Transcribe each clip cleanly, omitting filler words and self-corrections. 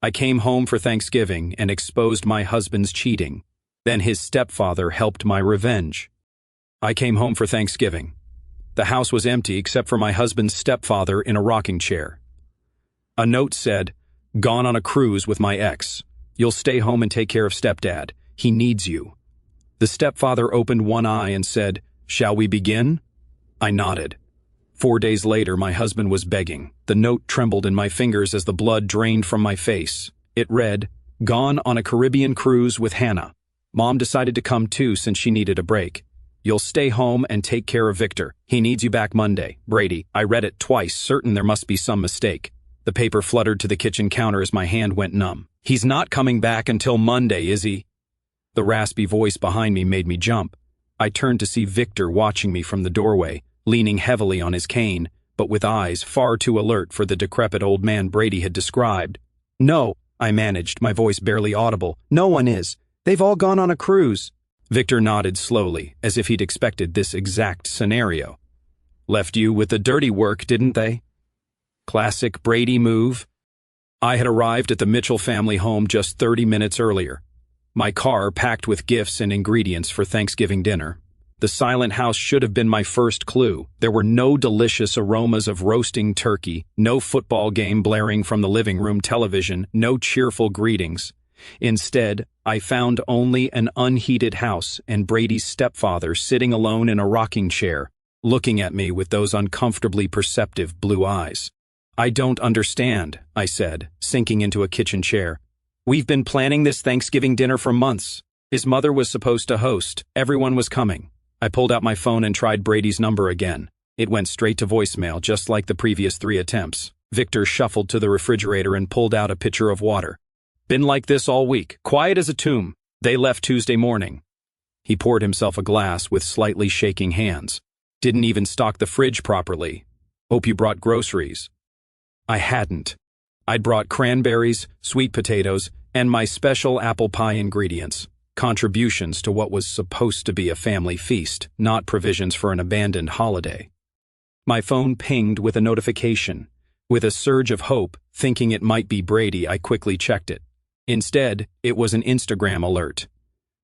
I came home for Thanksgiving and exposed my husband's cheating. Then his stepfather helped my revenge. I came home for Thanksgiving. The house was empty except for my husband's stepfather in a rocking chair. A note said, "Gone on a cruise with my ex. You'll stay home and take care of stepdad. He needs you." The stepfather opened one eye and said, "Shall we begin?" I nodded. 4 days later, my husband was begging. The note trembled in my fingers as the blood drained from my face. It read, "Gone on a Caribbean cruise with Hannah. Mom decided to come too since she needed a break. You'll stay home and take care of Victor. He needs you back Monday. Brady." I read it twice, certain there must be some mistake. The paper fluttered to the kitchen counter as my hand went numb. "He's not coming back until Monday, is he?" The raspy voice behind me made me jump. I turned to see Victor watching me from the doorway, leaning heavily on his cane, but with eyes far too alert for the decrepit old man Brady had described. "No," I managed, my voice barely audible. "No one is. They've all gone on a cruise." Victor nodded slowly, as if he'd expected this exact scenario. "Left you with the dirty work, didn't they?" Classic Brady move. I had arrived at the Mitchell family home just 30 minutes earlier. My car packed with gifts and ingredients for Thanksgiving dinner. The silent house should have been my first clue. There were no delicious aromas of roasting turkey, no football game blaring from the living room television, no cheerful greetings. Instead, I found only an unheated house and Brady's stepfather sitting alone in a rocking chair, looking at me with those uncomfortably perceptive blue eyes. "I don't understand," I said, sinking into a kitchen chair. "We've been planning this Thanksgiving dinner for months. His mother was supposed to host. Everyone was coming." I pulled out my phone and tried Brady's number again. It went straight to voicemail, just like the previous 3 attempts. Victor shuffled to the refrigerator and pulled out a pitcher of water. "Been like this all week, quiet as a tomb. They left Tuesday morning." He poured himself a glass with slightly shaking hands. "Didn't even stock the fridge properly. Hope you brought groceries." I hadn't. I'd brought cranberries, sweet potatoes, and my special apple pie ingredients. Contributions to what was supposed to be a family feast, not provisions for an abandoned holiday. My phone pinged with a notification. With a surge of hope, thinking it might be Brady, I quickly checked it. Instead, it was an Instagram alert.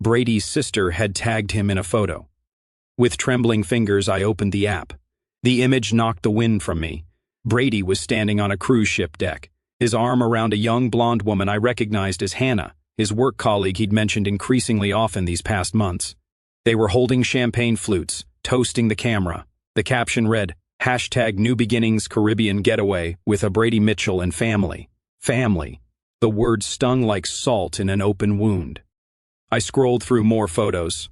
Brady's sister had tagged him in a photo. With trembling fingers, I opened the app. The image knocked the wind from me. Brady was standing on a cruise ship deck, his arm around a young blonde woman I recognized as Hannah, his work colleague he'd mentioned increasingly often these past months. They were holding champagne flutes, toasting the camera. The caption read, #New Beginnings Caribbean Getaway with a Brady Mitchell and family. Family. The word stung like salt in an open wound. I scrolled through more photos.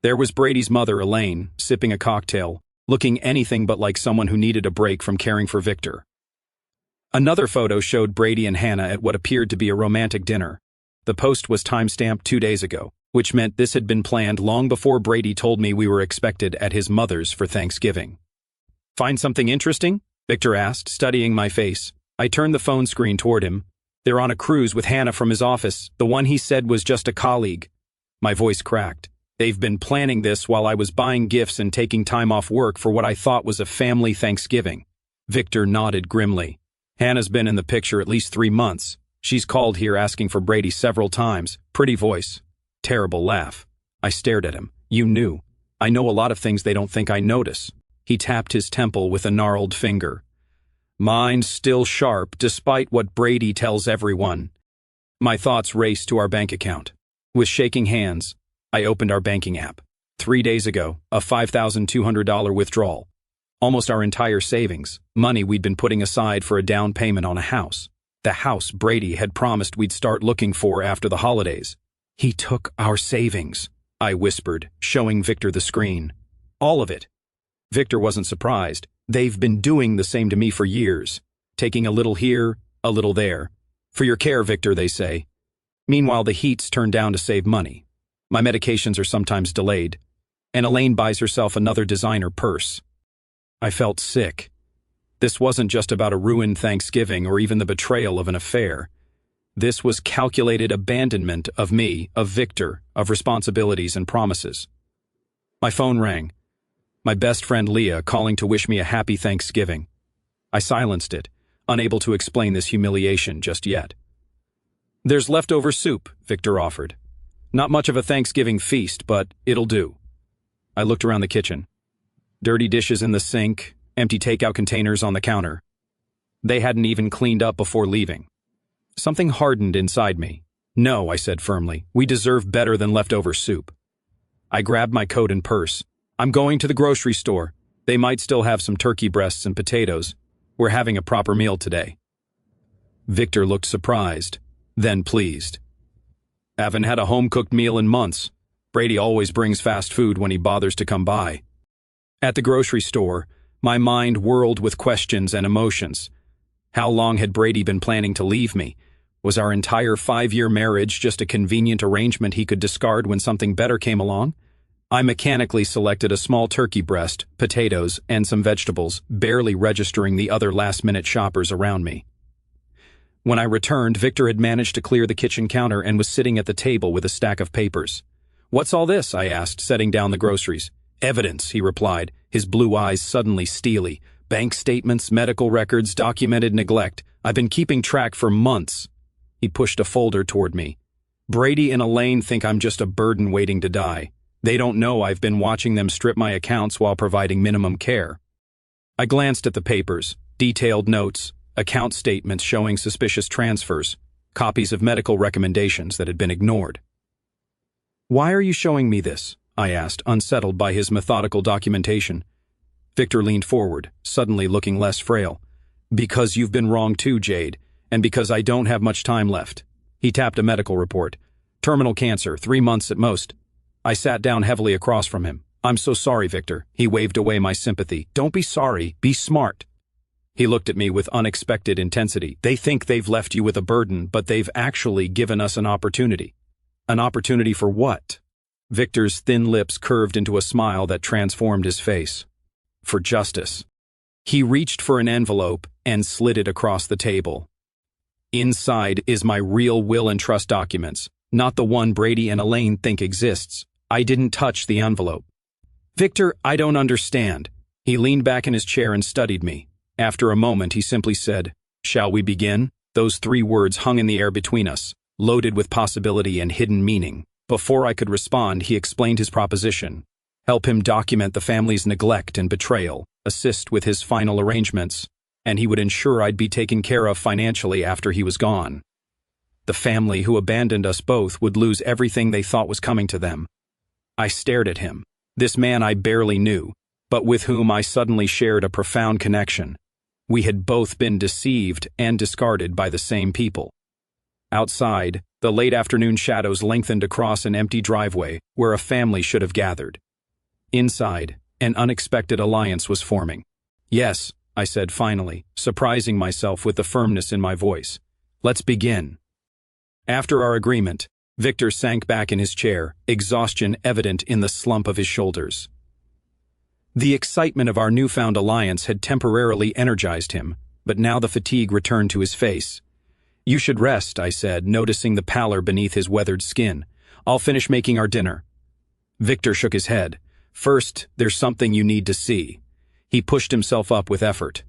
There was Brady's mother, Elaine, sipping a cocktail, looking anything but like someone who needed a break from caring for Victor. Another photo showed Brady and Hannah at what appeared to be a romantic dinner. The post was time-stamped 2 days ago, which meant this had been planned long before Brady told me we were expected at his mother's for Thanksgiving. "Find something interesting?" Victor asked, studying my face. I turned the phone screen toward him. "They're on a cruise with Hannah from his office. The one he said was just a colleague." My voice cracked. "They've been planning this while I was buying gifts and taking time off work for what I thought was a family Thanksgiving." Victor nodded grimly. "Hannah's been in the picture at least 3 months. She's called here asking for Brady several times." Pretty voice. Terrible laugh. I stared at him. "You knew. I know a lot of things they don't think I notice." He tapped his temple with a gnarled finger. "Mine's still sharp, despite what Brady tells everyone." My thoughts raced to our bank account. With shaking hands, I opened our banking app. 3 days ago, a $5,200 withdrawal. Almost our entire savings, money we'd been putting aside for a down payment on a house. The house Brady had promised we'd start looking for after the holidays. "He took our savings," I whispered, showing Victor the screen. "All of it." Victor wasn't surprised. "They've been doing the same to me for years. Taking a little here, a little there. For your care, Victor, they say. Meanwhile, the heat's turned down to save money. My medications are sometimes delayed, and Elaine buys herself another designer purse." I felt sick. This wasn't just about a ruined Thanksgiving or even the betrayal of an affair. This was calculated abandonment of me, of Victor, of responsibilities and promises. My phone rang. My best friend Leah calling to wish me a happy Thanksgiving. I silenced it, unable to explain this humiliation just yet. "There's leftover soup," Victor offered. "Not much of a Thanksgiving feast, but it'll do." I looked around the kitchen. Dirty dishes in the sink, empty takeout containers on the counter. They hadn't even cleaned up before leaving. Something hardened inside me. "No," I said firmly. "We deserve better than leftover soup." I grabbed my coat and purse. "I'm going to the grocery store. They might still have some turkey breasts and potatoes. We're having a proper meal today." Victor looked surprised, then pleased. "Haven't had a home-cooked meal in months. Brady always brings fast food when he bothers to come by." At the grocery store, my mind whirled with questions and emotions. How long had Brady been planning to leave me? Was our entire 5-year marriage just a convenient arrangement he could discard when something better came along? I mechanically selected a small turkey breast, potatoes, and some vegetables, barely registering the other last-minute shoppers around me. When I returned, Victor had managed to clear the kitchen counter and was sitting at the table with a stack of papers. "What's all this?" I asked, setting down the groceries. "Evidence," he replied, his blue eyes suddenly steely. "Bank statements, medical records, documented neglect. I've been keeping track for months." He pushed a folder toward me. "Brady and Elaine think I'm just a burden waiting to die. They don't know I've been watching them strip my accounts while providing minimum care." I glanced at the papers, detailed notes, account statements showing suspicious transfers, copies of medical recommendations that had been ignored. "Why are you showing me this?" I asked, unsettled by his methodical documentation. Victor leaned forward, suddenly looking less frail. "Because you've been wrong too, Jade, and because I don't have much time left." He tapped a medical report. "Terminal cancer, 3 months at most." I sat down heavily across from him. "I'm so sorry, Victor." He waved away my sympathy. "Don't be sorry, be smart." He looked at me with unexpected intensity. "They think they've left you with a burden, but they've actually given us an opportunity." "An opportunity for what?" Victor's thin lips curved into a smile that transformed his face. "For justice." He reached for an envelope and slid it across the table. "Inside is my real will and trust documents, not the one Brady and Elaine think exists." I didn't touch the envelope. "Victor, I don't understand." He leaned back in his chair and studied me. After a moment, he simply said, "Shall we begin?" Those 3 words hung in the air between us, loaded with possibility and hidden meaning. Before I could respond, he explained his proposition. Help him document the family's neglect and betrayal, assist with his final arrangements, and he would ensure I'd be taken care of financially after he was gone. The family who abandoned us both would lose everything they thought was coming to them. I stared at him, this man I barely knew, but with whom I suddenly shared a profound connection. We had both been deceived and discarded by the same people. Outside, the late afternoon shadows lengthened across an empty driveway where a family should have gathered. Inside, an unexpected alliance was forming. "Yes," I said finally, surprising myself with the firmness in my voice. "Let's begin." After our agreement, Victor sank back in his chair, exhaustion evident in the slump of his shoulders. The excitement of our newfound alliance had temporarily energized him, but now the fatigue returned to his face. "You should rest," I said, noticing the pallor beneath his weathered skin. "I'll finish making our dinner." Victor shook his head. "First, there's something you need to see." He pushed himself up with effort.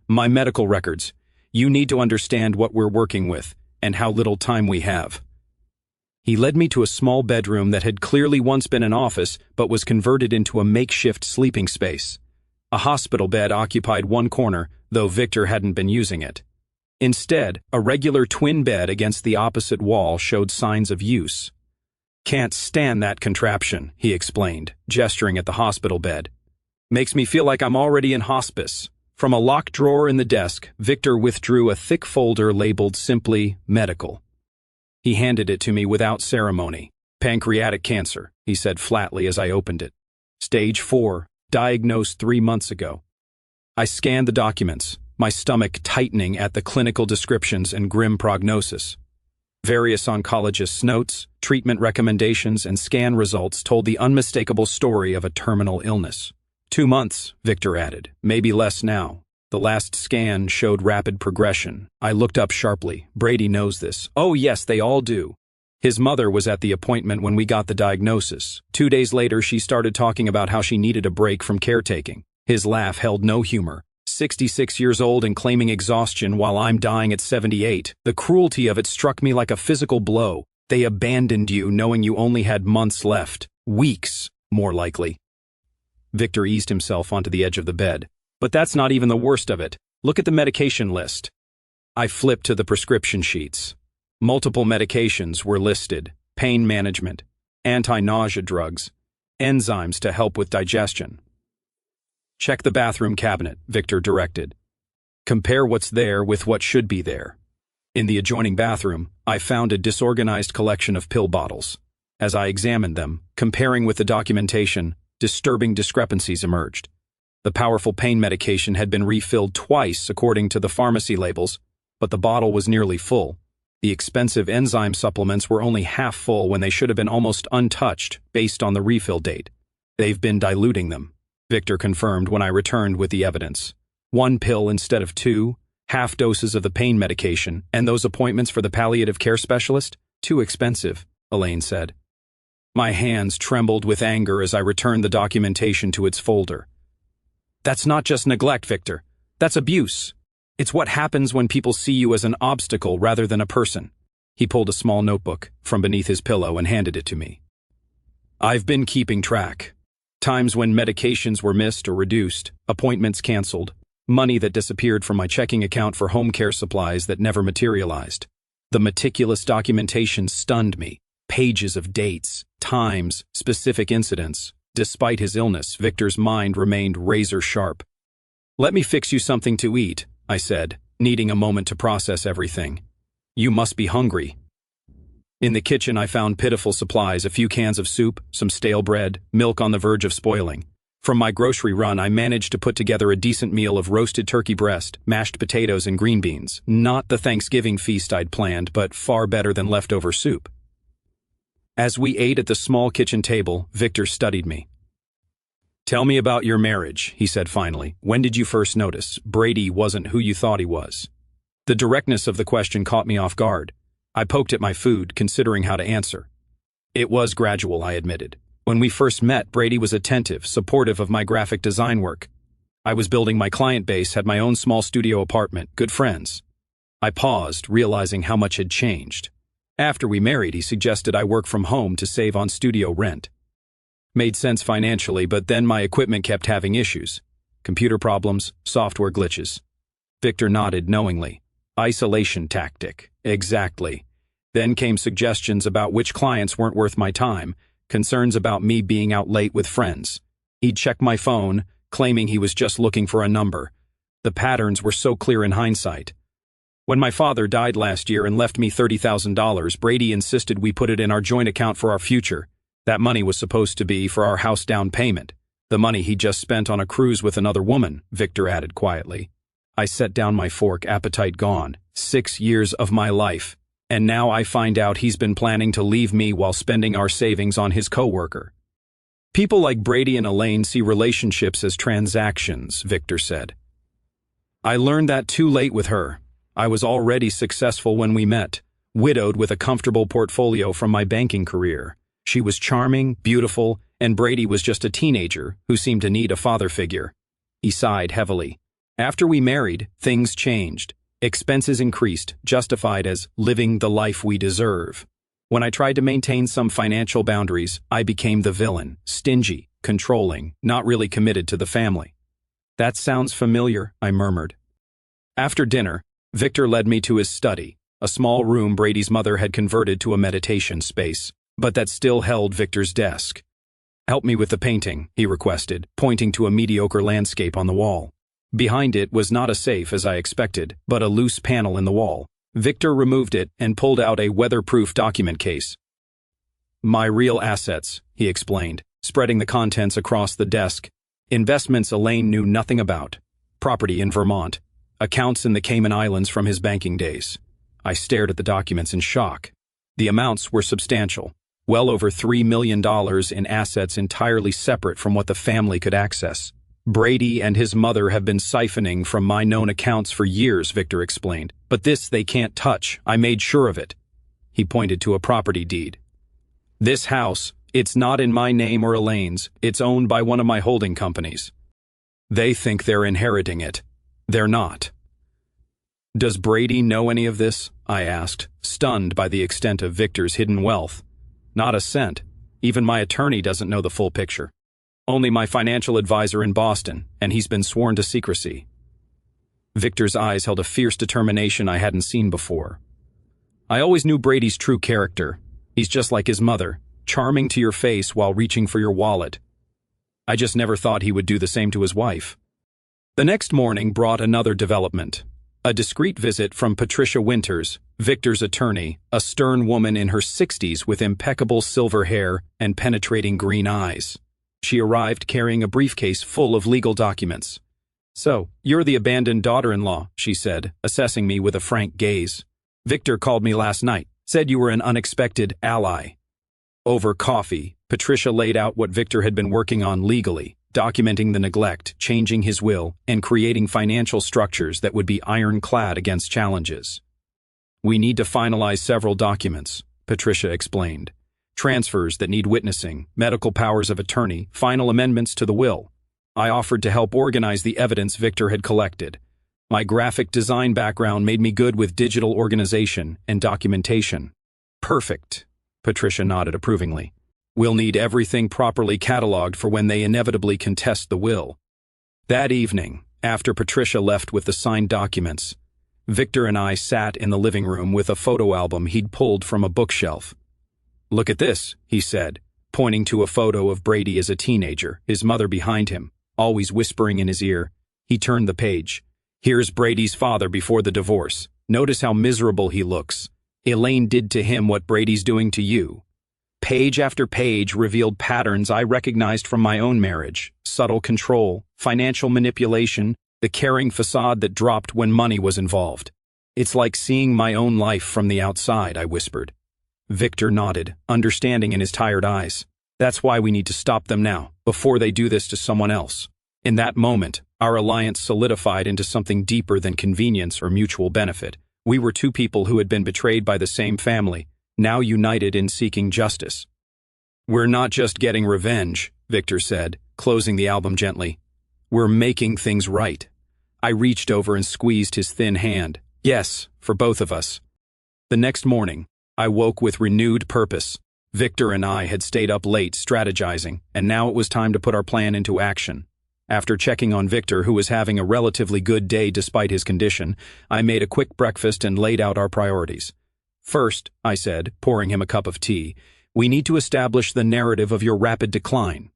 "My medical records. You need to understand what we're working with, and how little time we have." He led me to a small bedroom that had clearly once been an office, but was converted into a makeshift sleeping space. A hospital bed occupied one corner, though Victor hadn't been using it. Instead, a regular twin bed against the opposite wall showed signs of use. "Can't stand that contraption," he explained, gesturing at the hospital bed. "Makes me feel like I'm already in hospice." From a locked drawer in the desk, Victor withdrew a thick folder labeled simply medical. He handed it to me without ceremony. "Pancreatic cancer," he said flatly as I opened it. "Stage 4, diagnosed 3 months ago." I scanned the documents, my stomach tightening at the clinical descriptions and grim prognosis. Various oncologists' notes, treatment recommendations, and scan results told the unmistakable story of a terminal illness. 2 months, Victor added, maybe less now. The last scan showed rapid progression. I looked up sharply. Brady knows this. Oh yes, they all do. His mother was at the appointment when we got the diagnosis. 2 days later, she started talking about how she needed a break from caretaking. His laugh held no humor. 66 years old and claiming exhaustion while I'm dying at 78. The cruelty of it struck me like a physical blow. They abandoned you knowing you only had months left. Weeks, more likely. Victor eased himself onto the edge of the bed. But that's not even the worst of it. Look at the medication list. I flipped to the prescription sheets. Multiple medications were listed: pain management, anti-nausea drugs, enzymes to help with digestion. Check the bathroom cabinet, Victor directed. Compare what's there with what should be there. In the adjoining bathroom, I found a disorganized collection of pill bottles. As I examined them, comparing with the documentation, disturbing discrepancies emerged. The powerful pain medication had been refilled twice according to the pharmacy labels, but the bottle was nearly full. The expensive enzyme supplements were only half full when they should have been almost untouched based on the refill date. They've been diluting them, Victor confirmed when I returned with the evidence. 1 pill instead of 2, half doses of the pain medication, and those appointments for the palliative care specialist? Too expensive, Elaine said. My hands trembled with anger as I returned the documentation to its folder. That's not just neglect, Victor. That's abuse. It's what happens when people see you as an obstacle rather than a person. He pulled a small notebook from beneath his pillow and handed it to me. I've been keeping track. Times when medications were missed or reduced, appointments canceled, money that disappeared from my checking account for home care supplies that never materialized. The meticulous documentation stunned me. Pages of dates, times, specific incidents. Despite his illness, Victor's mind remained razor sharp. Let me fix you something to eat, I said, needing a moment to process everything. You must be hungry. In the kitchen, I found pitiful supplies: a few cans of soup, some stale bread, milk on the verge of spoiling. From my grocery run, I managed to put together a decent meal of roasted turkey breast, mashed potatoes, and green beans. Not the Thanksgiving feast I'd planned, but far better than leftover soup. As we ate at the small kitchen table, Victor studied me. Tell me about your marriage, he said finally. When did you first notice Brady wasn't who you thought he was? The directness of the question caught me off guard. I poked at my food, considering how to answer. It was gradual, I admitted. When we first met, Brady was attentive, supportive of my graphic design work. I was building my client base, had my own small studio apartment, good friends. I paused, realizing how much had changed. After we married, he suggested I work from home to save on studio rent. Made sense financially, but then my equipment kept having issues. Computer problems, software glitches. Victor nodded knowingly. Isolation tactic. Exactly. Then came suggestions about which clients weren't worth my time, concerns about me being out late with friends. He'd check my phone, claiming he was just looking for a number. The patterns were so clear in hindsight. When my father died last year and left me $30,000, Brady insisted we put it in our joint account for our future. That money was supposed to be for our house down payment. The money he just spent on a cruise with another woman, Victor added quietly. I set down my fork, appetite gone. 6 years of my life. And now I find out he's been planning to leave me while spending our savings on his coworker. People like Brady and Elaine see relationships as transactions, Victor said. I learned that too late with her. I was already successful when we met, widowed with a comfortable portfolio from my banking career. She was charming, beautiful, and Brady was just a teenager who seemed to need a father figure. He sighed heavily. After we married, things changed. Expenses increased, justified as living the life we deserve. When I tried to maintain some financial boundaries, I became the villain, stingy, controlling, not really committed to the family. That sounds familiar, I murmured. After dinner, Victor led me to his study, a small room Brady's mother had converted to a meditation space, but that still held Victor's desk. Help me with the painting, he requested, pointing to a mediocre landscape on the wall. Behind it was not a safe as I expected, but a loose panel in the wall. Victor removed it and pulled out a weatherproof document case. My real assets, he explained, spreading the contents across the desk. Investments Elaine knew nothing about. Property in Vermont. Accounts in the Cayman Islands from his banking days. I stared at the documents in shock. The amounts were substantial. Well over $3 million in assets entirely separate from what the family could access. Brady and his mother have been siphoning from my known accounts for years, Victor explained. But this they can't touch. I made sure of it. He pointed to a property deed. This house, it's not in my name or Elaine's. It's owned by one of my holding companies. They think they're inheriting it. They're not. Does Brady know any of this? I asked, stunned by the extent of Victor's hidden wealth. Not a cent. Even my attorney doesn't know the full picture. Only my financial advisor in Boston, and he's been sworn to secrecy. Victor's eyes held a fierce determination I hadn't seen before. I always knew Brady's true character. He's just like his mother, charming to your face while reaching for your wallet. I just never thought he would do the same to his wife. The next morning brought another development. A discreet visit from Patricia Winters, Victor's attorney, a stern woman in her 60s with impeccable silver hair and penetrating green eyes. She arrived carrying a briefcase full of legal documents. "So, you're the abandoned daughter-in-law," she said, assessing me with a frank gaze. "Victor called me last night, said you were an unexpected ally." Over coffee, Patricia laid out what Victor had been working on legally, documenting the neglect, changing his will, and creating financial structures that would be ironclad against challenges. "We need to finalize several documents," Patricia explained. "Transfers that need witnessing, medical powers of attorney, final amendments to the will." I offered to help organize the evidence Victor had collected. My graphic design background made me good with digital organization and documentation. "Perfect," Patricia nodded approvingly. "We'll need everything properly cataloged for when they inevitably contest the will." That evening, after Patricia left with the signed documents, Victor and I sat in the living room with a photo album he'd pulled from a bookshelf. "Look at this," he said, pointing to a photo of Brady as a teenager, his mother behind him, always whispering in his ear. He turned the page. "Here's Brady's father before the divorce. Notice how miserable he looks. Elaine did to him what Brady's doing to you." Page after page revealed patterns I recognized from my own marriage: subtle control, financial manipulation, the caring facade that dropped when money was involved. "It's like seeing my own life from the outside," I whispered. Victor nodded, understanding in his tired eyes. "That's why we need to stop them now, before they do this to someone else." In that moment, our alliance solidified into something deeper than convenience or mutual benefit. We were two people who had been betrayed by the same family, now united in seeking justice. "We're not just getting revenge," Victor said, closing the album gently. "We're making things right." I reached over and squeezed his thin hand. "Yes, for both of us." The next morning, I woke with renewed purpose. Victor and I had stayed up late strategizing, and now it was time to put our plan into action. After checking on Victor, who was having a relatively good day despite his condition, I made a quick breakfast and laid out our priorities. "First," I said, pouring him a cup of tea, "we need to establish the narrative of your rapid decline."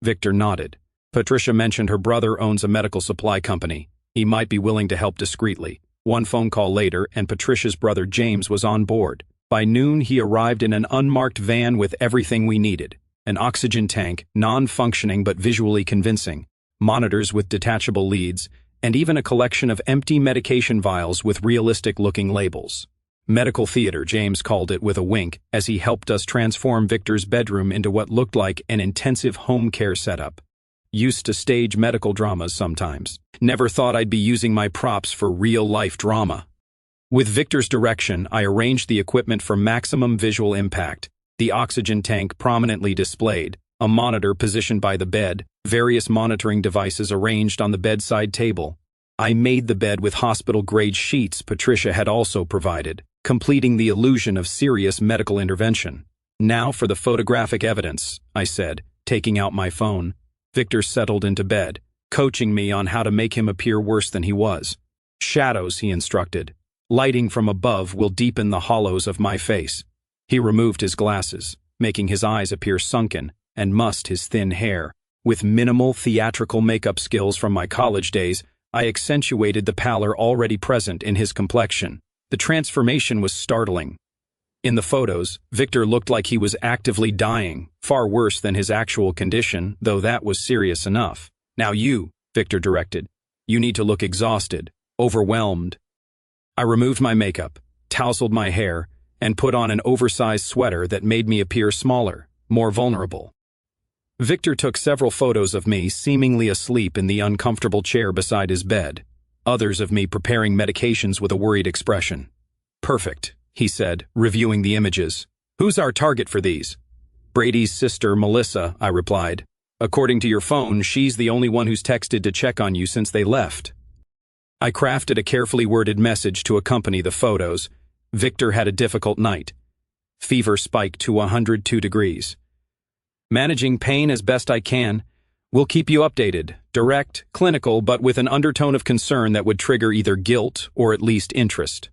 Victor nodded. Patricia mentioned her brother owns a medical supply company. He might be willing to help discreetly. One phone call later, and Patricia's brother James was on board. By noon, he arrived in an unmarked van with everything we needed: an oxygen tank, non-functioning but visually convincing, monitors with detachable leads, and even a collection of empty medication vials with realistic-looking labels. "Medical theater," James called it with a wink, as he helped us transform Victor's bedroom into what looked like an intensive home care setup. Used to stage medical dramas sometimes. Never thought I'd be using my props for real-life drama. With Victor's direction, I arranged the equipment for maximum visual impact: the oxygen tank prominently displayed, a monitor positioned by the bed, various monitoring devices arranged on the bedside table. I made the bed with hospital-grade sheets Patricia had also provided, completing the illusion of serious medical intervention. "Now for the photographic evidence," I said, taking out my phone. Victor settled into bed, coaching me on how to make him appear worse than he was. "Shadows," he instructed. "Lighting from above will deepen the hollows of my face." He removed his glasses, making his eyes appear sunken, and mussed his thin hair. With minimal theatrical makeup skills from my college days, I accentuated the pallor already present in his complexion. The transformation was startling. In the photos, Victor looked like he was actively dying, far worse than his actual condition, though that was serious enough. "Now you," Victor directed. "You need to look exhausted, overwhelmed." I removed my makeup, tousled my hair, and put on an oversized sweater that made me appear smaller, more vulnerable. Victor took several photos of me seemingly asleep in the uncomfortable chair beside his bed, others of me preparing medications with a worried expression. "Perfect," he said, reviewing the images. "Who's our target for these?" "Brady's sister, Melissa," I replied. "According to your phone, she's the only one who's texted to check on you since they left." I crafted a carefully worded message to accompany the photos. Victor had a difficult night. Fever spiked to 102 degrees. Managing pain as best I can. We'll keep you updated. Direct, clinical, but with an undertone of concern that would trigger either guilt or at least interest.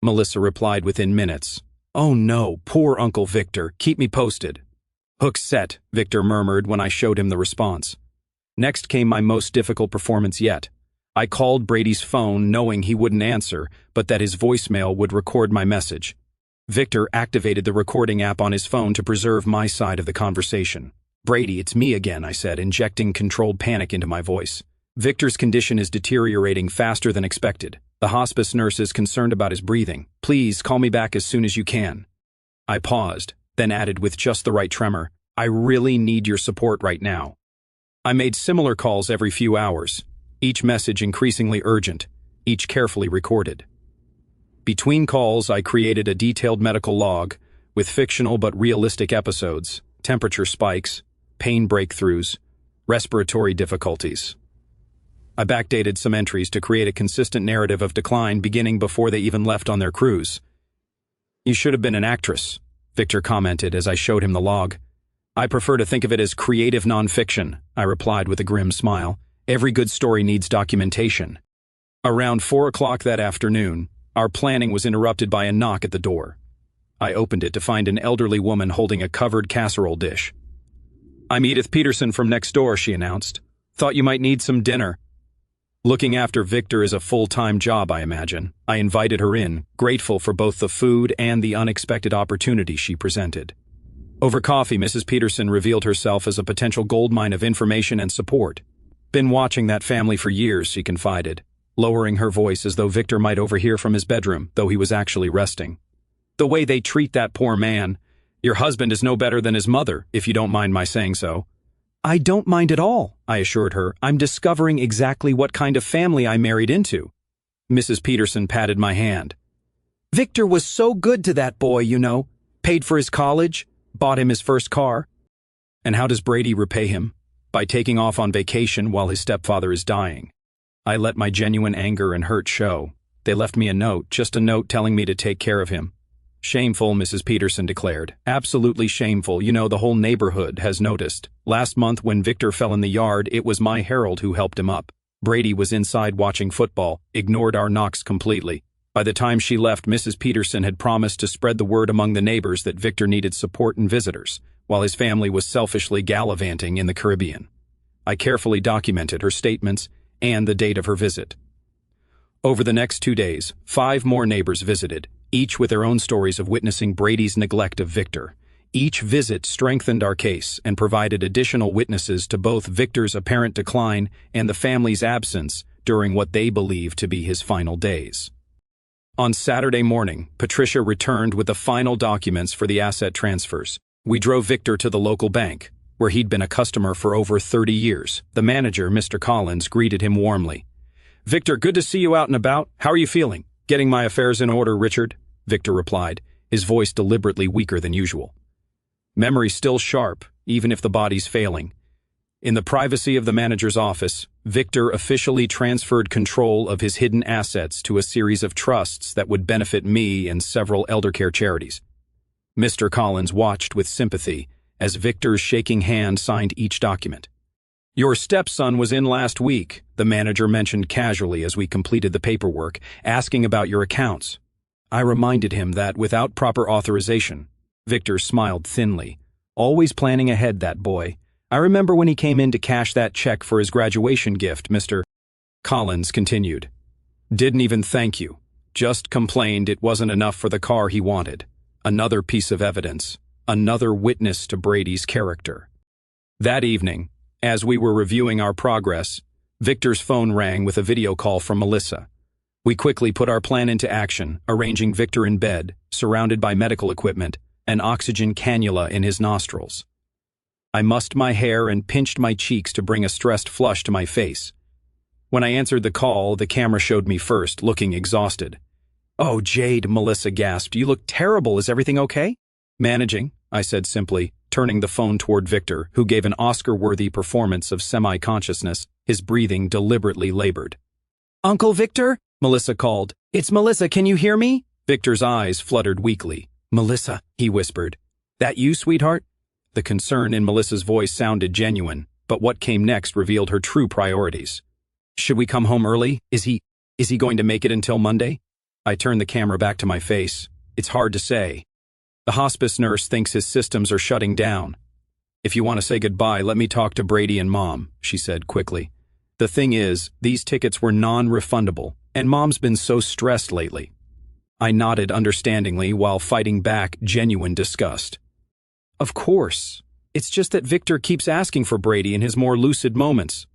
Melissa replied within minutes. Oh no, poor Uncle Victor. Keep me posted. Hook set, Victor murmured when I showed him the response. Next came my most difficult performance yet. I called Brady's phone knowing he wouldn't answer, but that his voicemail would record my message. Victor activated the recording app on his phone to preserve my side of the conversation. Brady, it's me again, I said, injecting controlled panic into my voice. Victor's condition is deteriorating faster than expected. The hospice nurse is concerned about his breathing. Please call me back as soon as you can. I paused, then added with just the right tremor, I really need your support right now. I made similar calls every few hours, each message increasingly urgent, each carefully recorded. Between calls, I created a detailed medical log with fictional but realistic episodes, temperature spikes, pain breakthroughs, respiratory difficulties. I backdated some entries to create a consistent narrative of decline beginning before they even left on their cruise. You should have been an actress, Victor commented as I showed him the log. I prefer to think of it as creative nonfiction, I replied with a grim smile. Every good story needs documentation. Around 4 o'clock that afternoon, our planning was interrupted by a knock at the door. I opened it to find an elderly woman holding a covered casserole dish. I'm Edith Peterson from next door, she announced. Thought you might need some dinner. Looking after Victor is a full-time job, I imagine. I invited her in, grateful for both the food and the unexpected opportunity she presented. Over coffee, Mrs. Peterson revealed herself as a potential goldmine of information and support. Been watching that family for years, she confided, lowering her voice as though Victor might overhear from his bedroom, though he was actually resting. The way they treat that poor man. Your husband is no better than his mother, if you don't mind my saying so. I don't mind at all, I assured her. I'm discovering exactly what kind of family I married into. Mrs. Peterson patted my hand. Victor was so good to that boy, you know. Paid for his college, bought him his first car. And how does Brady repay him? By taking off on vacation while his stepfather is dying. I let my genuine anger and hurt show. They left me a note, just a note telling me to take care of him. Shameful, Mrs. Peterson declared. Absolutely shameful. You know, the whole neighborhood has noticed. Last month when Victor fell in the yard, it was my herald who helped him up. Brady was inside watching football, ignored our knocks completely. By the time she left, Mrs. Peterson had promised to spread the word among the neighbors that Victor needed support and visitors, while his family was selfishly gallivanting in the Caribbean. I carefully documented her statements and the date of her visit. Over the next 2 days, 5 more neighbors visited, each with their own stories of witnessing Brady's neglect of Victor. Each visit strengthened our case and provided additional witnesses to both Victor's apparent decline and the family's absence during what they believed to be his final days. On Saturday morning, Patricia returned with the final documents for the asset transfers. We drove Victor to the local bank, where he'd been a customer for over 30 years. The manager, Mr. Collins, greeted him warmly. Victor, good to see you out and about. How are you feeling? Getting my affairs in order, Richard, Victor replied, his voice deliberately weaker than usual. Memory still sharp, even if the body's failing. In the privacy of the manager's office, Victor officially transferred control of his hidden assets to a series of trusts that would benefit me and several eldercare charities. Mr. Collins watched with sympathy as Victor's shaking hand signed each document. Your stepson was in last week, the manager mentioned casually as we completed the paperwork, asking about your accounts. I reminded him that without proper authorization, Victor smiled thinly. Always planning ahead, that boy. I remember when he came in to cash that check for his graduation gift, Mr. Collins continued. Didn't even thank you. Just complained it wasn't enough for the car he wanted. Another piece of evidence. Another witness to Brady's character. That evening, as we were reviewing our progress, Victor's phone rang with a video call from Melissa. We quickly put our plan into action, arranging Victor in bed, surrounded by medical equipment, an oxygen cannula in his nostrils. I mussed my hair and pinched my cheeks to bring a stressed flush to my face. When I answered the call, the camera showed me first, looking exhausted. Oh, Jade, Melissa gasped. You look terrible. Is everything okay? Managing, I said simply, turning the phone toward Victor, who gave an Oscar-worthy performance of semi-consciousness, his breathing deliberately labored. Uncle Victor? Melissa called. It's Melissa, can you hear me? Victor's eyes fluttered weakly. Melissa, he whispered. That you, sweetheart? The concern in Melissa's voice sounded genuine, but what came next revealed her true priorities. Should we come home early? Is he going to make it until Monday? I turned the camera back to my face. It's hard to say. The hospice nurse thinks his systems are shutting down. If you want to say goodbye, let me talk to Brady and Mom, she said quickly. The thing is, these tickets were non-refundable, and Mom's been so stressed lately. I nodded understandingly while fighting back genuine disgust. Of course. It's just that Victor keeps asking for Brady in his more lucid moments.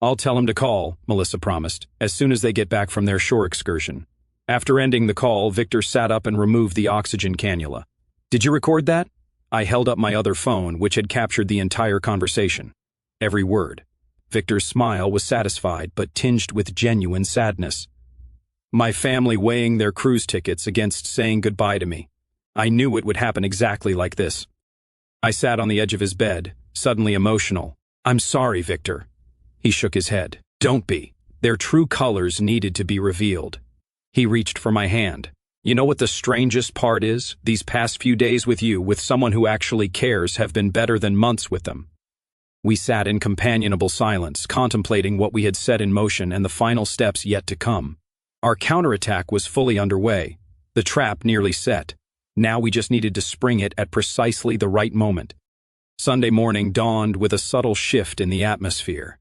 I'll tell him to call, Melissa promised, as soon as they get back from their shore excursion. After ending the call, Victor sat up and removed the oxygen cannula. Did you record that? I held up my other phone, which had captured the entire conversation. Every word. Victor's smile was satisfied, but tinged with genuine sadness. My family weighing their cruise tickets against saying goodbye to me. I knew it would happen exactly like this. I sat on the edge of his bed, suddenly emotional. I'm sorry, Victor. He shook his head. Don't be. Their true colors needed to be revealed. He reached for my hand. You know what the strangest part is? These past few days with you, with someone who actually cares, have been better than months with them. We sat in companionable silence, contemplating what we had set in motion and the final steps yet to come. Our counterattack was fully underway, the trap nearly set. Now we just needed to spring it at precisely the right moment. Sunday morning dawned with a subtle shift in the atmosphere.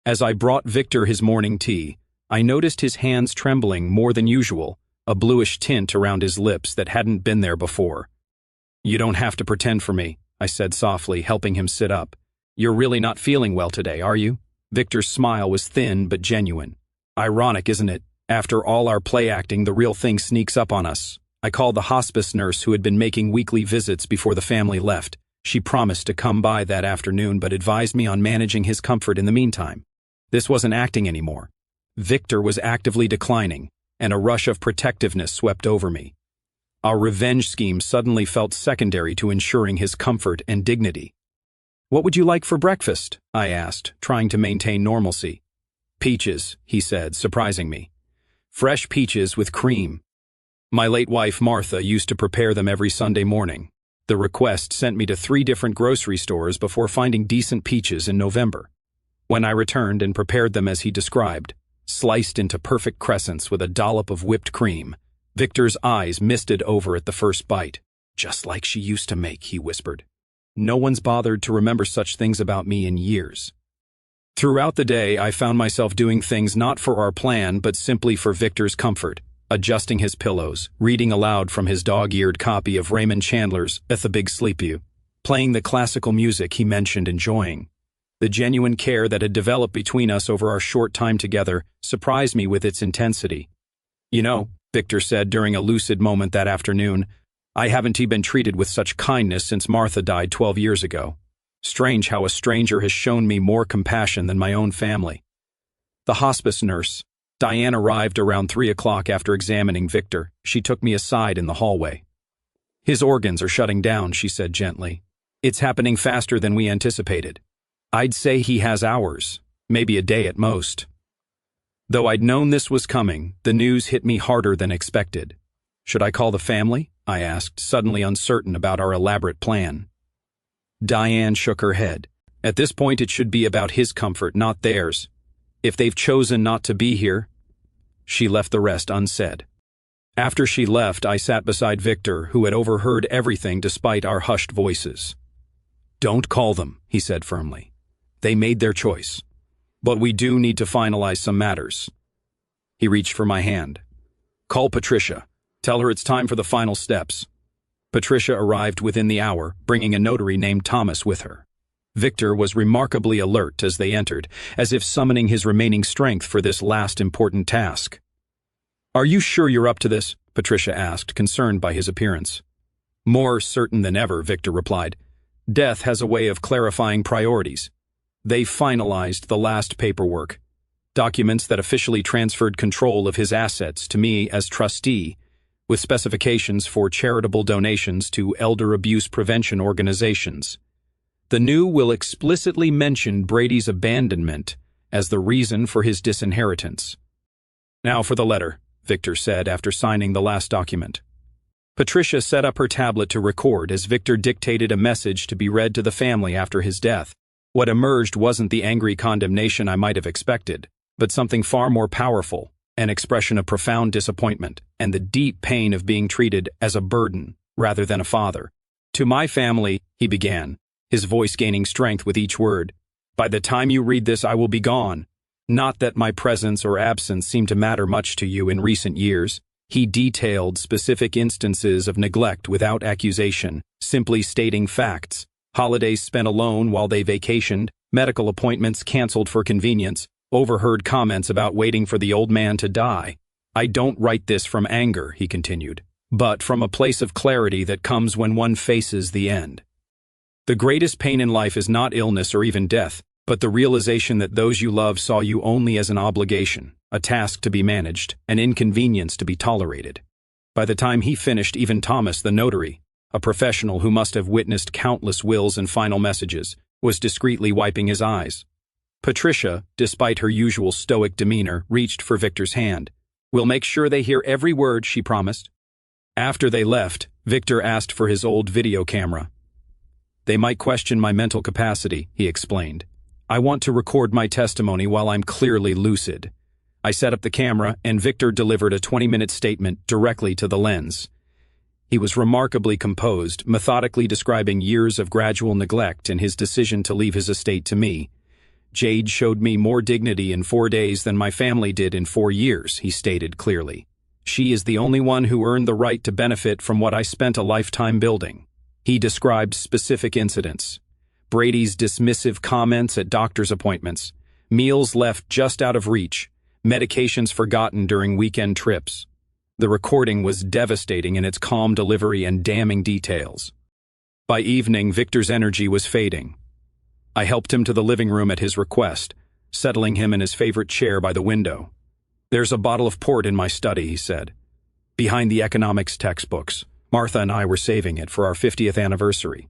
As I brought Victor his morning tea, I noticed his hands trembling more than usual, a bluish tint around his lips that hadn't been there before. You don't have to pretend for me, I said softly, helping him sit up. You're really not feeling well today, are you? Victor's smile was thin but genuine. Ironic, isn't it? After all our play acting, the real thing sneaks up on us. I called the hospice nurse who had been making weekly visits before the family left. She promised to come by that afternoon but advised me on managing his comfort in the meantime. This wasn't acting anymore. Victor was actively declining, and a rush of protectiveness swept over me. Our revenge scheme suddenly felt secondary to ensuring his comfort and dignity. What would you like for breakfast? I asked, trying to maintain normalcy. Peaches, he said, surprising me. Fresh peaches with cream. My late wife Martha used to prepare them every Sunday morning. The request sent me to 3 different grocery stores before finding decent peaches in November. When I returned and prepared them as he described, sliced into perfect crescents with a dollop of whipped cream, Victor's eyes misted over at the first bite. Just like she used to make, he whispered. No one's bothered to remember such things about me in years. Throughout the day, I found myself doing things not for our plan, but simply for Victor's comfort, adjusting his pillows, reading aloud from his dog-eared copy of Raymond Chandler's The Big Sleep, playing the classical music he mentioned enjoying. The genuine care that had developed between us over our short time together surprised me with its intensity. You know, Victor said during a lucid moment that afternoon, I haven't been treated with such kindness since Martha died 12 years ago. Strange how a stranger has shown me more compassion than my own family. The hospice nurse, Diane, arrived around 3 o'clock after examining Victor. She took me aside in the hallway. His organs are shutting down, she said gently. It's happening faster than we anticipated. I'd say he has hours, maybe a day at most. Though I'd known this was coming, the news hit me harder than expected. Should I call the family? I asked, suddenly uncertain about our elaborate plan. Diane shook her head. At this point, it should be about his comfort, not theirs. If they've chosen not to be here, she left the rest unsaid. After she left, I sat beside Victor, who had overheard everything despite our hushed voices. Don't call them, he said firmly. They made their choice. But we do need to finalize some matters. He reached for my hand. Call Patricia. Tell her it's time for the final steps. Patricia arrived within the hour, bringing a notary named Thomas with her. Victor was remarkably alert as they entered, as if summoning his remaining strength for this last important task. Are you sure you're up to this? Patricia asked, concerned by his appearance. More certain than ever, Victor replied. Death has a way of clarifying priorities. They finalized the last paperwork, documents that officially transferred control of his assets to me as trustee, with specifications for charitable donations to elder abuse prevention organizations. The new will explicitly mention Brady's abandonment as the reason for his disinheritance. Now for the letter, Victor said after signing the last document. Patricia set up her tablet to record as Victor dictated a message to be read to the family after his death. What emerged wasn't the angry condemnation I might have expected, but something far more powerful, an expression of profound disappointment and the deep pain of being treated as a burden rather than a father. To my family, he began, his voice gaining strength with each word. By the time you read this, I will be gone. Not that my presence or absence seemed to matter much to you in recent years. He detailed specific instances of neglect without accusation, simply stating facts. Holidays spent alone while they vacationed, medical appointments canceled for convenience, overheard comments about waiting for the old man to die. I don't write this from anger, he continued, but from a place of clarity that comes when one faces the end. The greatest pain in life is not illness or even death, but the realization that those you love saw you only as an obligation, a task to be managed, an inconvenience to be tolerated. By the time he finished, even Thomas, the notary, a professional who must have witnessed countless wills and final messages, was discreetly wiping his eyes. Patricia, despite her usual stoic demeanor, reached for Victor's hand. We'll make sure they hear every word, she promised. After they left, Victor asked for his old video camera. They might question my mental capacity, he explained. I want to record my testimony while I'm clearly lucid. I set up the camera, and Victor delivered a 20-minute statement directly to the lens. He was remarkably composed, methodically describing years of gradual neglect and his decision to leave his estate to me. Jade showed me more dignity in 4 days than my family did in 4 years, he stated clearly. She is the only one who earned the right to benefit from what I spent a lifetime building. He described specific incidents. Brady's dismissive comments at doctor's appointments, meals left just out of reach, medications forgotten during weekend trips. The recording was devastating in its calm delivery and damning details. By evening, Victor's energy was fading. I helped him to the living room at his request, settling him in his favorite chair by the window. There's a bottle of port in my study, he said. Behind the economics textbooks, Martha and I were saving it for our 50th anniversary.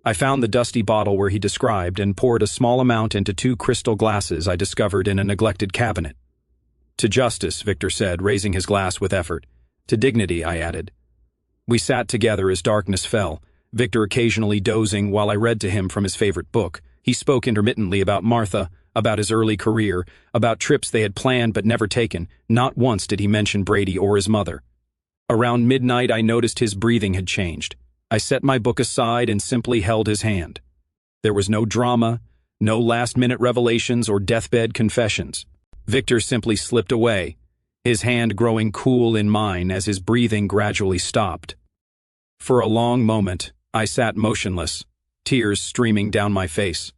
I found the dusty bottle where he described and poured a small amount into 2 crystal glasses I discovered in a neglected cabinet. To justice, Victor said, raising his glass with effort. To dignity, I added. We sat together as darkness fell, Victor occasionally dozing while I read to him from his favorite book. He spoke intermittently about Martha, about his early career, about trips they had planned but never taken. Not once did he mention Brady or his mother. Around midnight, I noticed his breathing had changed. I set my book aside and simply held his hand. There was no drama, no last-minute revelations or deathbed confessions. Victor simply slipped away, his hand growing cool in mine as his breathing gradually stopped. For a long moment, I sat motionless, tears streaming down my face.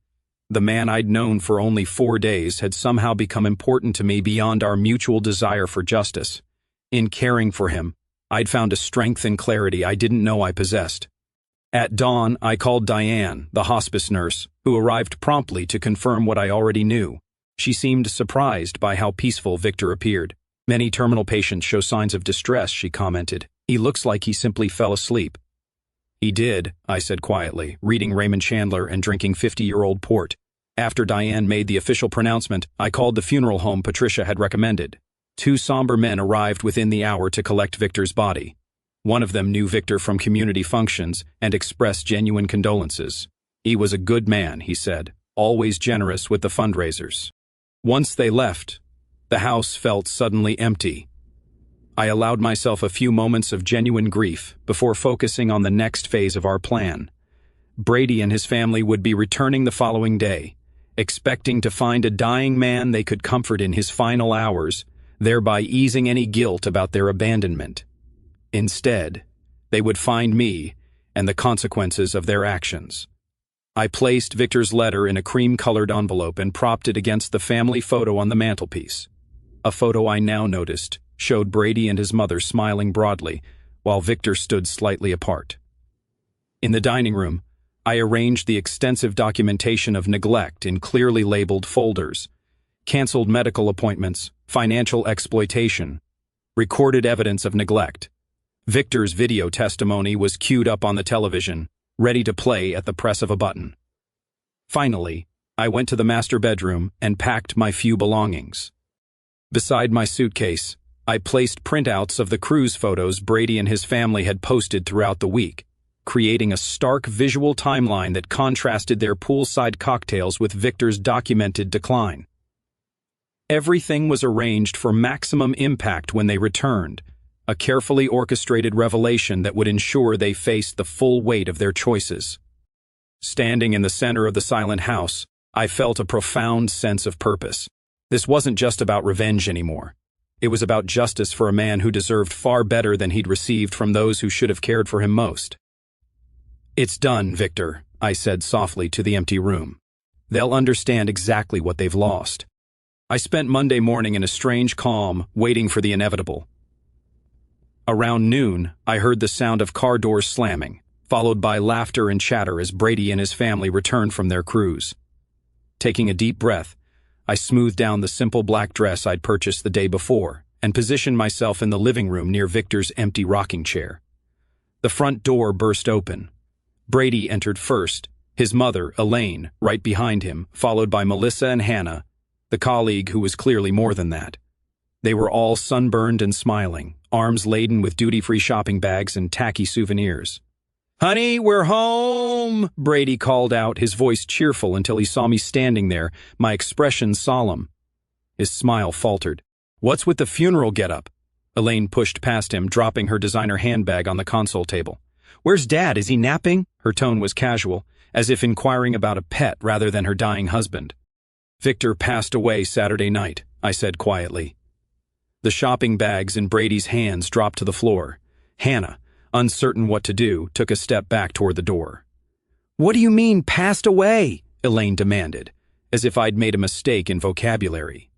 The man I'd known for only 4 days had somehow become important to me beyond our mutual desire for justice. In caring for him, I'd found a strength and clarity I didn't know I possessed. At dawn, I called Diane, the hospice nurse, who arrived promptly to confirm what I already knew. She seemed surprised by how peaceful Victor appeared. Many terminal patients show signs of distress, she commented. He looks like he simply fell asleep. He did, I said quietly, reading Raymond Chandler and drinking 50-year-old port. After Diane made the official pronouncement, I called the funeral home Patricia had recommended. 2 somber men arrived within the hour to collect Victor's body. One of them knew Victor from community functions and expressed genuine condolences. He was a good man, he said, always generous with the fundraisers. Once they left, the house felt suddenly empty. I allowed myself a few moments of genuine grief before focusing on the next phase of our plan. Brady and his family would be returning the following day, expecting to find a dying man they could comfort in his final hours, thereby easing any guilt about their abandonment. Instead, they would find me and the consequences of their actions. I placed Victor's letter in a cream-colored envelope and propped it against the family photo on the mantelpiece. A photo I now noticed showed Brady and his mother smiling broadly, while Victor stood slightly apart. In the dining room, I arranged the extensive documentation of neglect in clearly labeled folders. Canceled medical appointments, financial exploitation, recorded evidence of neglect. Victor's video testimony was queued up on the television, ready to play at the press of a button. Finally, I went to the master bedroom and packed my few belongings. Beside my suitcase, I placed printouts of the cruise photos Brady and his family had posted throughout the week, creating a stark visual timeline that contrasted their poolside cocktails with Victor's documented decline. Everything was arranged for maximum impact when they returned, a carefully orchestrated revelation that would ensure they faced the full weight of their choices. Standing in the center of the silent house, I felt a profound sense of purpose. This wasn't just about revenge anymore. It was about justice for a man who deserved far better than he'd received from those who should have cared for him most. "It's done, Victor," I said softly to the empty room. "They'll understand exactly what they've lost." I spent Monday morning in a strange calm, waiting for the inevitable. Around noon, I heard the sound of car doors slamming, followed by laughter and chatter as Brady and his family returned from their cruise. Taking a deep breath, I smoothed down the simple black dress I'd purchased the day before and positioned myself in the living room near Victor's empty rocking chair. The front door burst open. Brady entered first, his mother, Elaine, right behind him, followed by Melissa and Hannah, the colleague who was clearly more than that. They were all sunburned and smiling, arms laden with duty-free shopping bags and tacky souvenirs. "Honey, we're home!" Brady called out, his voice cheerful until he saw me standing there, my expression solemn. His smile faltered. "What's with the funeral getup?" Elaine pushed past him, dropping her designer handbag on the console table. "Where's Dad? Is he napping?" Her tone was casual, as if inquiring about a pet rather than her dying husband. "Victor passed away Saturday night," I said quietly. The shopping bags in Brady's hands dropped to the floor. Hannah, uncertain what to do, took a step back toward the door. "What do you mean, passed away?" Elaine demanded, as if I'd made a mistake in vocabulary.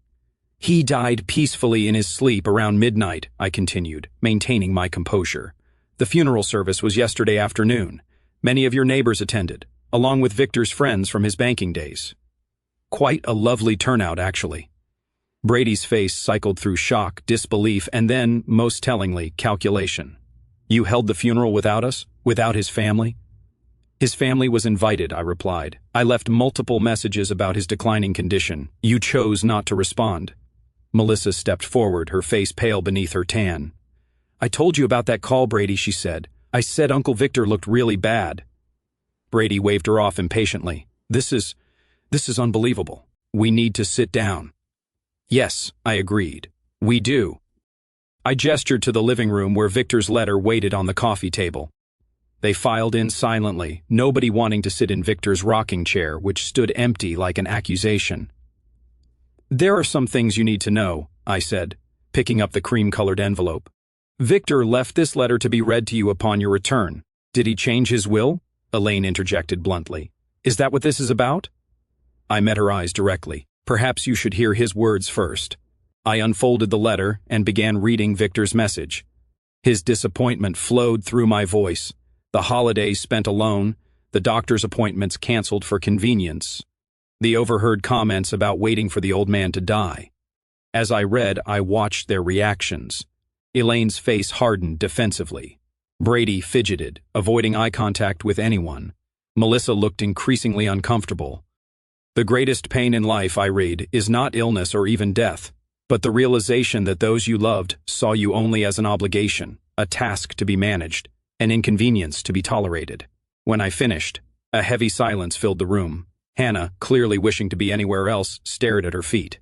"He died peacefully in his sleep around midnight," I continued, maintaining my composure. "The funeral service was yesterday afternoon. Many of your neighbors attended, along with Victor's friends from his banking days. Quite a lovely turnout, actually." Brady's face cycled through shock, disbelief, and then, most tellingly, calculation. "You held the funeral without us? Without his family?" "His family was invited," I replied. "I left multiple messages about his declining condition. You chose not to respond." Melissa stepped forward, her face pale beneath her tan. "I told you about that call, Brady," she said. "I said Uncle Victor looked really bad." Brady waved her off impatiently. This is unbelievable. We need to sit down." "Yes," I agreed. "We do." I gestured to the living room where Victor's letter waited on the coffee table. They filed in silently, nobody wanting to sit in Victor's rocking chair, which stood empty like an accusation. "There are some things you need to know," I said, picking up the cream-colored envelope. "Victor left this letter to be read to you upon your return. Did he change his will?" Elaine interjected bluntly. "Is that what this is about?" I met her eyes directly. "Perhaps you should hear his words first." I unfolded the letter and began reading Victor's message. His disappointment flowed through my voice. The holidays spent alone, the doctor's appointments canceled for convenience, the overheard comments about waiting for the old man to die. As I read, I watched their reactions. Elaine's face hardened defensively. Brady fidgeted, avoiding eye contact with anyone. Melissa looked increasingly uncomfortable. "The greatest pain in life," I read, "is not illness or even death, but the realization that those you loved saw you only as an obligation, a task to be managed, an inconvenience to be tolerated." When I finished, a heavy silence filled the room. Hannah, clearly wishing to be anywhere else, stared at her feet.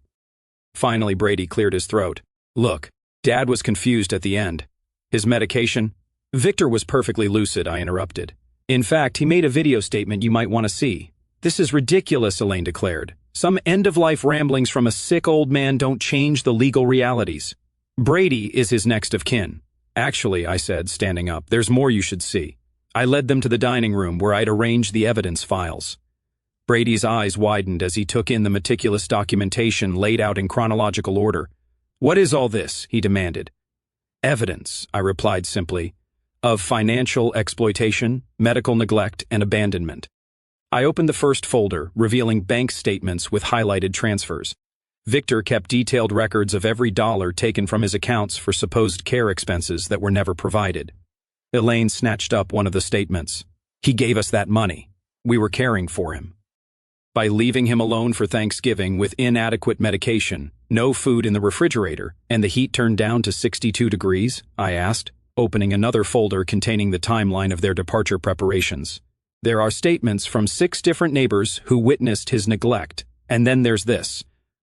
Finally, Brady cleared his throat. "Look, Dad was confused at the end. His medication?" "Victor was perfectly lucid," I interrupted. "In fact, he made a video statement you might want to see." "This is ridiculous," Elaine declared. "Some end-of-life ramblings from a sick old man don't change the legal realities. Brady is his next of kin." "Actually," I said, standing up, "there's more you should see." I led them to the dining room where I'd arranged the evidence files. Brady's eyes widened as he took in the meticulous documentation laid out in chronological order. "What is all this?" he demanded. "Evidence," I replied simply, "of financial exploitation, medical neglect, and abandonment." I opened the first folder, revealing bank statements with highlighted transfers. Victor kept detailed records of every dollar taken from his accounts for supposed care expenses that were never provided. Elaine snatched up one of the statements. "He gave us that money. We were caring for him." by leaving him alone for Thanksgiving with inadequate medication, no food in the refrigerator, and the heat turned down to 62 degrees? I asked, opening another folder containing the timeline of their departure preparations. There are statements from 6 different neighbors who witnessed his neglect, and then there's this.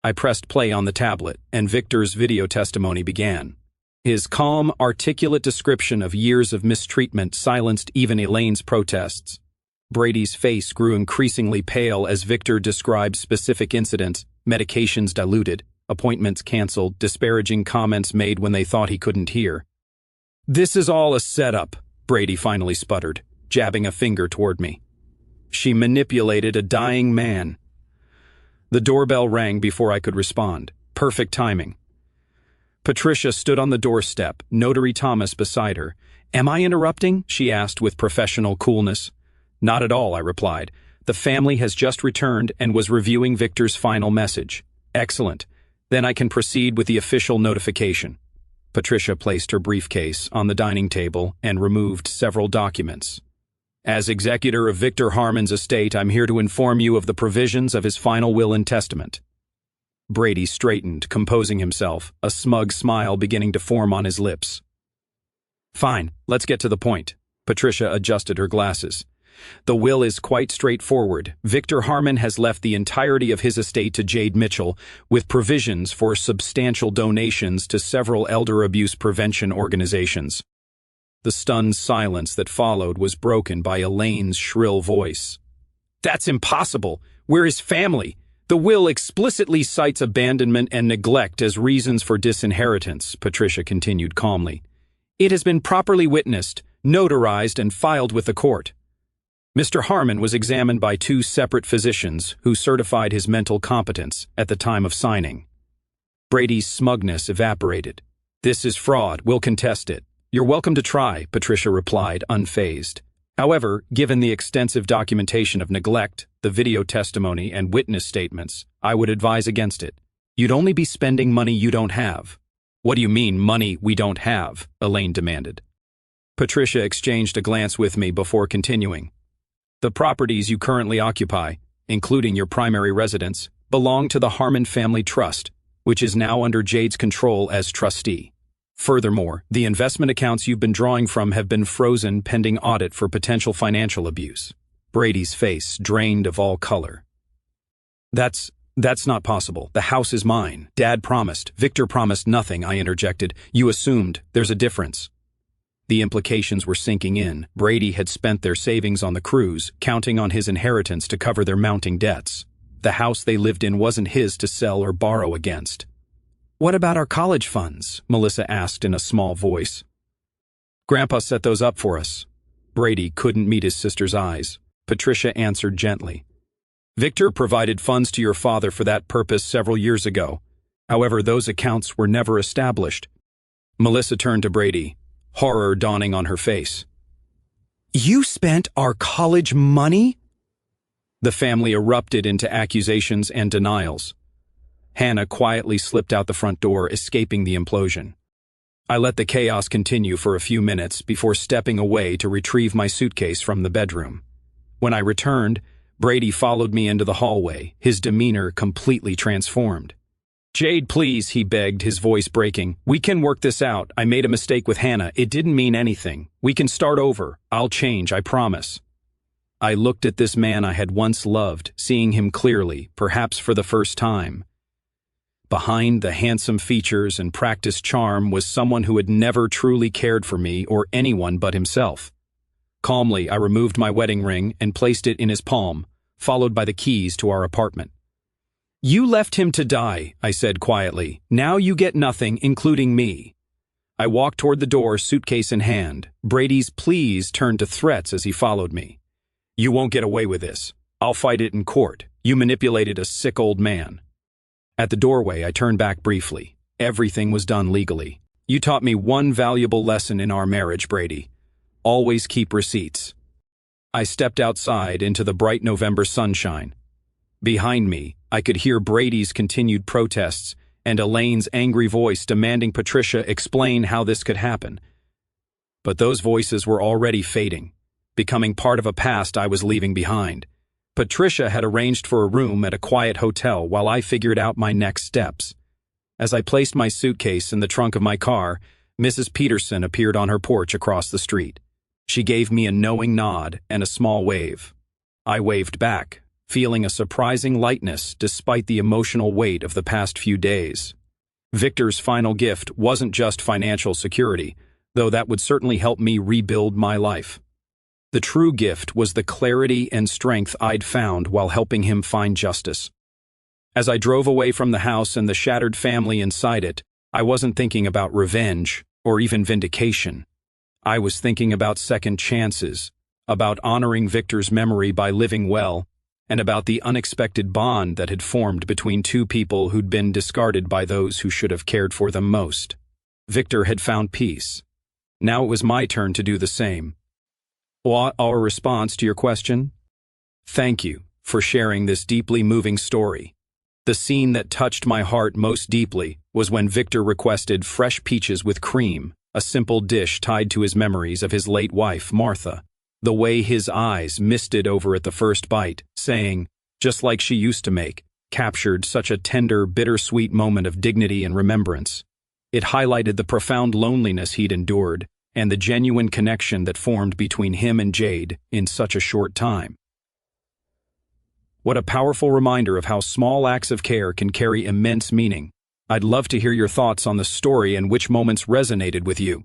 I pressed play on the tablet, and Victor's video testimony began. His calm, articulate description of years of mistreatment silenced even Elaine's protests. Brady's face grew increasingly pale as Victor described specific incidents, medications diluted, appointments canceled, disparaging comments made when they thought he couldn't hear. "This is all a setup," Brady finally sputtered, jabbing a finger toward me. "She manipulated a dying man." The doorbell rang before I could respond. Perfect timing. Patricia stood on the doorstep, Notary Thomas beside her. "Am I interrupting?" she asked with professional coolness. "Not at all," I replied. "The family has just returned and was reviewing Victor's final message." "Excellent. Then I can proceed with the official notification." Patricia placed her briefcase on the dining table and removed several documents. "As executor of Victor Harmon's estate, I'm here to inform you of the provisions of his final will and testament." Brady straightened, composing himself, a smug smile beginning to form on his lips. "Fine, let's get to the point." Patricia adjusted her glasses. "The will is quite straightforward. Victor Harmon has left the entirety of his estate to Jade Mitchell, with provisions for substantial donations to several elder abuse prevention organizations." The stunned silence that followed was broken by Elaine's shrill voice. "That's impossible. We're his family. The will explicitly cites abandonment and neglect as reasons for disinheritance," Patricia continued calmly. "It has been properly witnessed, notarized, and filed with the court." Mr. Harmon was examined by 2 separate physicians who certified his mental competence at the time of signing. Brady's smugness evaporated. "This is fraud. We'll contest it." "You're welcome to try," Patricia replied, unfazed. "However, given the extensive documentation of neglect, the video testimony, and witness statements, I would advise against it. You'd only be spending money you don't have." "What do you mean, money we don't have?" Elaine demanded. Patricia exchanged a glance with me before continuing. "The properties you currently occupy, including your primary residence, belong to the Harmon Family Trust, which is now under Jade's control as trustee. Furthermore, the investment accounts you've been drawing from have been frozen pending audit for potential financial abuse." Brady's face drained of all color. That's not possible. The house is mine. Dad promised. Victor promised nothing," I interjected. "You assumed. There's a difference." The implications were sinking in. Brady had spent their savings on the cruise, counting on his inheritance to cover their mounting debts. The house they lived in wasn't his to sell or borrow against. "What about our college funds?" Melissa asked in a small voice. "Grandpa set those up for us." Brady couldn't meet his sister's eyes. Patricia answered gently. "Victor provided funds to your father for that purpose several years ago. However, those accounts were never established." Melissa turned to Brady, horror dawning on her face. "You spent our college money?" The family erupted into accusations and denials. Hannah quietly slipped out the front door, escaping the implosion. I let the chaos continue for a few minutes before stepping away to retrieve my suitcase from the bedroom. When I returned, Brady followed me into the hallway, his demeanor completely transformed. "Jade, please," he begged, his voice breaking. "We can work this out. I made a mistake with Hannah. It didn't mean anything. We can start over. I'll change, I promise." I looked at this man I had once loved, seeing him clearly, perhaps for the first time. Behind the handsome features and practiced charm was someone who had never truly cared for me or anyone but himself. Calmly, I removed my wedding ring and placed it in his palm, followed by the keys to our apartment. "You left him to die," I said quietly. "Now you get nothing, including me." I walked toward the door, suitcase in hand. Brady's pleas turned to threats as he followed me. "You won't get away with this. I'll fight it in court. You manipulated a sick old man." At the doorway, I turned back briefly. Everything was done legally. "You taught me one valuable lesson in our marriage, Brady. Always keep receipts." I stepped outside into the bright November sunshine. Behind me, I could hear Brady's continued protests and Elaine's angry voice demanding Patricia explain how this could happen. But those voices were already fading, becoming part of a past I was leaving behind. Patricia had arranged for a room at a quiet hotel while I figured out my next steps. As I placed my suitcase in the trunk of my car, Mrs. Peterson appeared on her porch across the street. She gave me a knowing nod and a small wave. I waved back, feeling a surprising lightness despite the emotional weight of the past few days. Victor's final gift wasn't just financial security, though that would certainly help me rebuild my life. The true gift was the clarity and strength I'd found while helping him find justice. As I drove away from the house and the shattered family inside it, I wasn't thinking about revenge or even vindication. I was thinking about second chances, about honoring Victor's memory by living well, and about the unexpected bond that had formed between two people who'd been discarded by those who should have cared for them most. Victor had found peace. Now it was my turn to do the same. Our response to your question? Thank you for sharing this deeply moving story. The scene that touched my heart most deeply was when Victor requested fresh peaches with cream, a simple dish tied to his memories of his late wife, Martha. The way his eyes misted over at the first bite, saying, "just like she used to make," captured such a tender, bittersweet moment of dignity and remembrance. It highlighted the profound loneliness he'd endured and the genuine connection that formed between him and Jade in such a short time. What a powerful reminder of how small acts of care can carry immense meaning. I'd love to hear your thoughts on the story and which moments resonated with you.